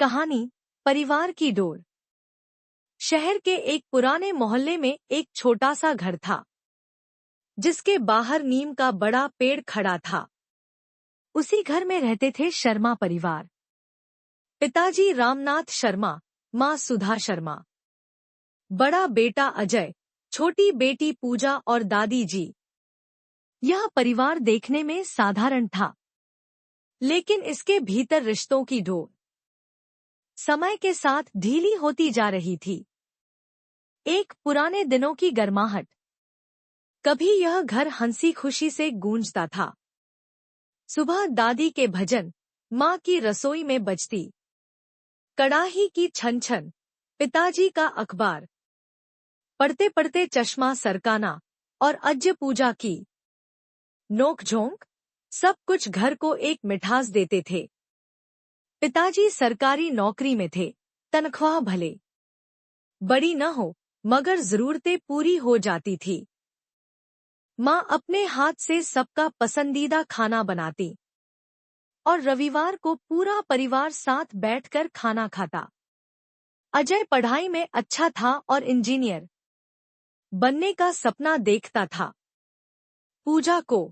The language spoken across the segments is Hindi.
कहानी परिवार की डोर। शहर के एक पुराने मोहल्ले में एक छोटा सा घर था, जिसके बाहर नीम का बड़ा पेड़ खड़ा था। उसी घर में रहते थे शर्मा परिवार। पिताजी रामनाथ शर्मा, माँ सुधा शर्मा, बड़ा बेटा अजय, छोटी बेटी पूजा और दादी जी। यह परिवार देखने में साधारण था, लेकिन इसके भीतर रिश्तों की डोर समय के साथ ढीली होती जा रही थी। एक पुराने दिनों की गर्माहट। कभी यह घर हंसी खुशी से गूंजता था। सुबह दादी के भजन, माँ की रसोई में बजती कड़ाही की छन छन, पिताजी का अखबार पढ़ते पढ़ते चश्मा सरकाना और अज्य पूजा की नोक-झोंक, सब कुछ घर को एक मिठास देते थे। पिताजी सरकारी नौकरी में थे, तनख्वाह भले बड़ी न हो, मगर जरूरतें पूरी हो जाती थी। माँ अपने हाथ से सबका पसंदीदा खाना बनाती और रविवार को पूरा परिवार साथ बैठकर खाना खाता। अजय पढ़ाई में अच्छा था और इंजीनियर बनने का सपना देखता था। पूजा को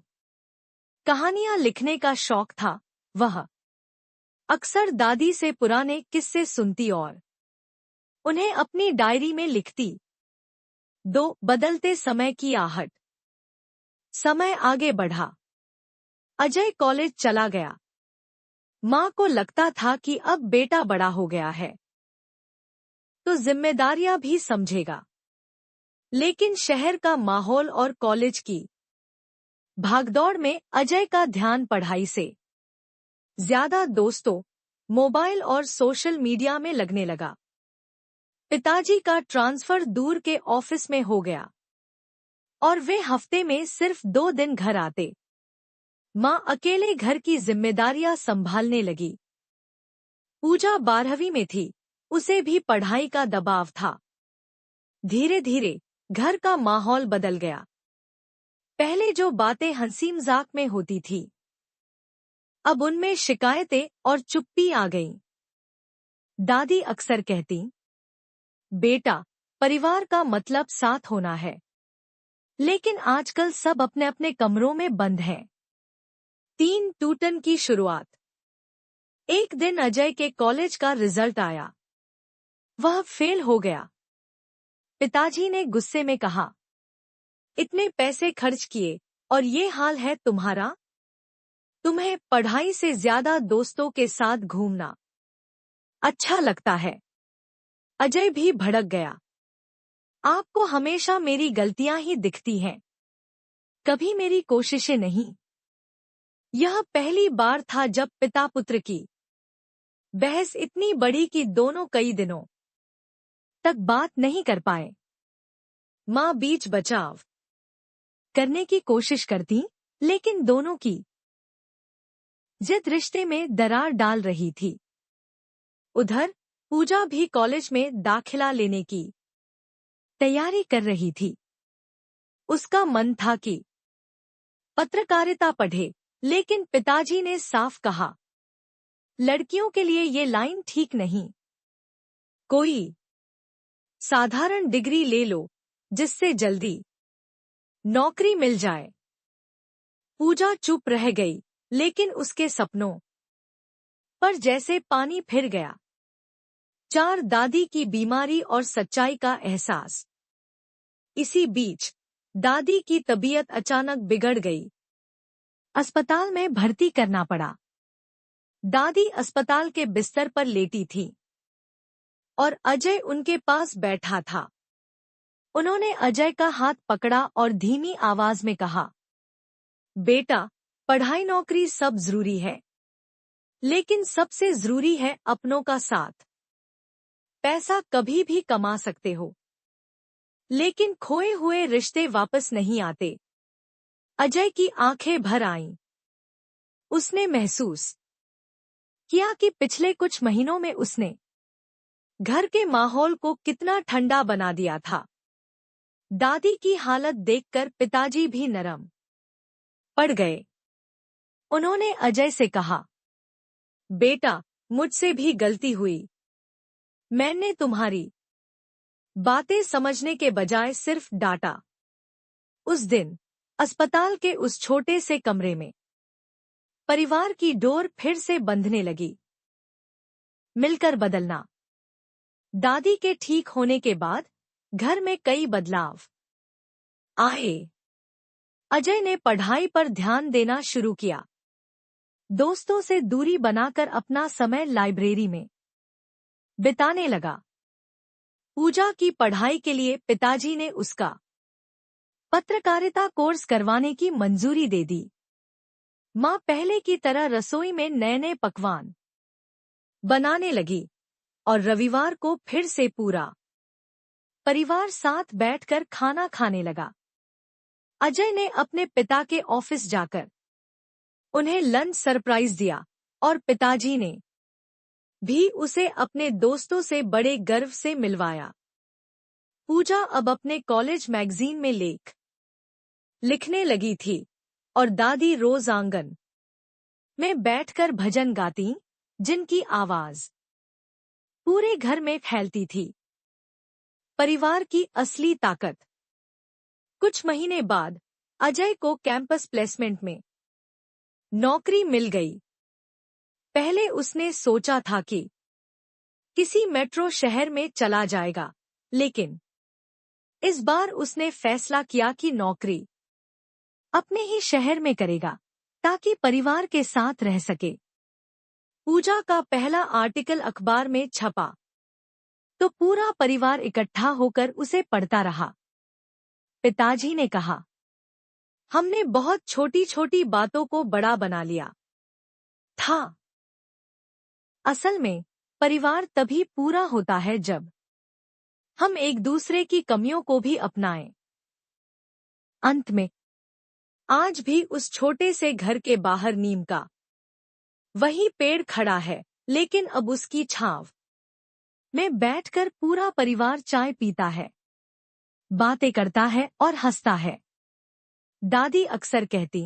कहानियां लिखने का शौक था। वह अक्सर दादी से पुराने किस्से सुनती और उन्हें अपनी डायरी में लिखती। बदलते समय की आहट। समय आगे बढ़ा। अजय कॉलेज चला गया। माँ को लगता था कि अब बेटा बड़ा हो गया है तो जिम्मेदारियां भी समझेगा। लेकिन शहर का माहौल और कॉलेज की भागदौड़ में अजय का ध्यान पढ़ाई से ज्यादा दोस्तों, मोबाइल और सोशल मीडिया में लगने लगा। पिताजी का ट्रांसफर दूर के ऑफिस में हो गया और वे हफ्ते में सिर्फ 2 दिन घर आते। माँ अकेले घर की जिम्मेदारियां संभालने लगी। पूजा 12वीं में थी, उसे भी पढ़ाई का दबाव था। धीरे धीरे घर का माहौल बदल गया। पहले जो बातें हंसी मजाक में होती थी, अब उनमें शिकायतें और चुप्पी आ गईं। दादी अक्सर कहती, बेटा, परिवार का मतलब साथ होना है। लेकिन आजकल सब अपने अपने कमरों में बंद हैं। 3 टूटन की शुरुआत। एक दिन अजय के कॉलेज का रिजल्ट आया। वह फेल हो गया। पिताजी ने गुस्से में कहा, इतने पैसे खर्च किए और ये हाल है तुम्हारा? तुम्हें पढ़ाई से ज्यादा दोस्तों के साथ घूमना अच्छा लगता है। अजय भी भड़क गया। आपको हमेशा मेरी गलतियां ही दिखती हैं, कभी मेरी कोशिशें नहीं। यह पहली बार था जब पिता पुत्र की बहस इतनी बड़ी कि दोनों कई दिनों तक बात नहीं कर पाए। माँ बीच बचाव करने की कोशिश करती, लेकिन दोनों की जिद रिश्ते में दरार डाल रही थी। उधर पूजा भी कॉलेज में दाखिला लेने की तैयारी कर रही थी। उसका मन था कि पत्रकारिता पढ़े, लेकिन पिताजी ने साफ कहा, लड़कियों के लिए ये लाइन ठीक नहीं। कोई साधारण डिग्री ले लो जिससे जल्दी नौकरी मिल जाए। पूजा चुप रह गई, लेकिन उसके सपनों पर जैसे पानी फिर गया। 4 दादी की बीमारी और सच्चाई का एहसास। इसी बीच दादी की तबीयत अचानक बिगड़ गई। अस्पताल में भर्ती करना पड़ा। दादी अस्पताल के बिस्तर पर लेटी थी और अजय उनके पास बैठा था। उन्होंने अजय का हाथ पकड़ा और धीमी आवाज में कहा, बेटा, पढ़ाई नौकरी सब जरूरी है, लेकिन सबसे जरूरी है अपनों का साथ। पैसा कभी भी कमा सकते हो, लेकिन खोए हुए रिश्ते वापस नहीं आते। अजय की आंखें भर आईं। उसने महसूस किया कि पिछले कुछ महीनों में उसने घर के माहौल को कितना ठंडा बना दिया था। दादी की हालत देखकर पिताजी भी नरम पड़ गए। उन्होंने अजय से कहा, बेटा, मुझसे भी गलती हुई। मैंने तुम्हारी बातें समझने के बजाय सिर्फ डांटा। उस दिन अस्पताल के उस छोटे से कमरे में परिवार की डोर फिर से बंधने लगी। मिलकर बदलना। दादी के ठीक होने के बाद घर में कई बदलाव आए। अजय ने पढ़ाई पर ध्यान देना शुरू किया। दोस्तों से दूरी बनाकर अपना समय लाइब्रेरी में बिताने लगा। पूजा की पढ़ाई के लिए पिताजी ने उसका पत्रकारिता कोर्स करवाने की मंजूरी दे दी। माँ पहले की तरह रसोई में नए नए पकवान बनाने लगी और रविवार को फिर से पूरा परिवार साथ बैठकर खाना खाने लगा। अजय ने अपने पिता के ऑफिस जाकर उन्हें लंच सरप्राइज दिया और पिताजी ने भी उसे अपने दोस्तों से बड़े गर्व से मिलवाया। पूजा अब अपने कॉलेज मैगजीन में लेख लिखने लगी थी और दादी रोज आंगन में बैठकर भजन गाती, जिनकी आवाज पूरे घर में फैलती थी। परिवार की असली ताकत। कुछ महीने बाद अजय को कैंपस प्लेसमेंट में नौकरी मिल गई। पहले उसने सोचा था कि किसी मेट्रो शहर में चला जाएगा, लेकिन इस बार उसने फैसला किया कि नौकरी अपने ही शहर में करेगा ताकि परिवार के साथ रह सके। पूजा का पहला आर्टिकल अखबार में छपा तो पूरा परिवार इकट्ठा होकर उसे पढ़ता रहा। पिताजी ने कहा, हमने बहुत छोटी छोटी बातों को बड़ा बना लिया था। असल में परिवार तभी पूरा होता है जब हम एक दूसरे की कमियों को भी अपनाएं। अंत में आज भी उस छोटे से घर के बाहर नीम का वही पेड़ खड़ा है, लेकिन अब उसकी छांव में बैठकर पूरा परिवार चाय पीता है, बातें करता है और हंसता है। दादी अक्सर कहती,